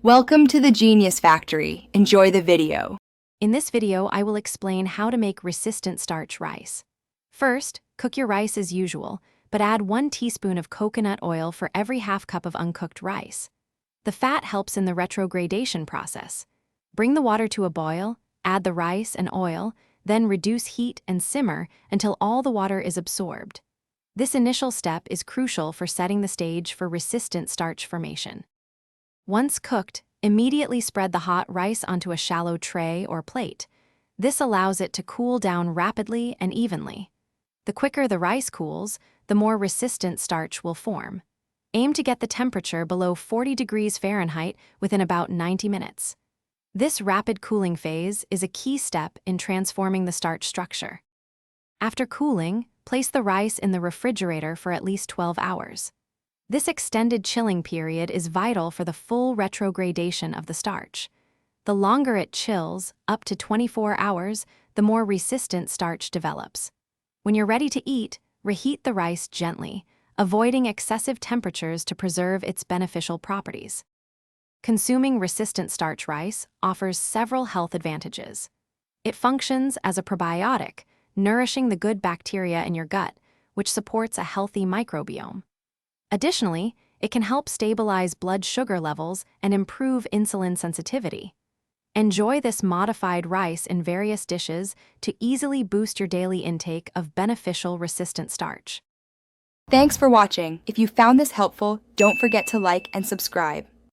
Welcome to the Genius Factory. Enjoy the video. In this video, I will explain how to make resistant starch rice. First, cook your rice as usual, but add 1 teaspoon of coconut oil for every half cup of uncooked rice. The fat helps in the retrogradation process. Bring the water to a boil, add the rice and oil, then reduce heat and simmer until all the water is absorbed. This initial step is crucial for setting the stage for resistant starch formation. Once cooked, immediately spread the hot rice onto a shallow tray or plate. This allows it to cool down rapidly and evenly. The quicker the rice cools, the more resistant starch will form. Aim to get the temperature below 40 degrees Fahrenheit within about 90 minutes. This rapid cooling phase is a key step in transforming the starch structure. After cooling, place the rice in the refrigerator for at least 12 hours. This extended chilling period is vital for the full retrogradation of the starch. The longer it chills, up to 24 hours, the more resistant starch develops. When you're ready to eat, reheat the rice gently, avoiding excessive temperatures to preserve its beneficial properties. Consuming resistant starch rice offers several health advantages. It functions as a probiotic, nourishing the good bacteria in your gut, which supports a healthy microbiome. Additionally, it can help stabilize blood sugar levels and improve insulin sensitivity. Enjoy this modified rice in various dishes to easily boost your daily intake of beneficial resistant starch. Thanks for watching. If you found this helpful, don't forget to like and subscribe.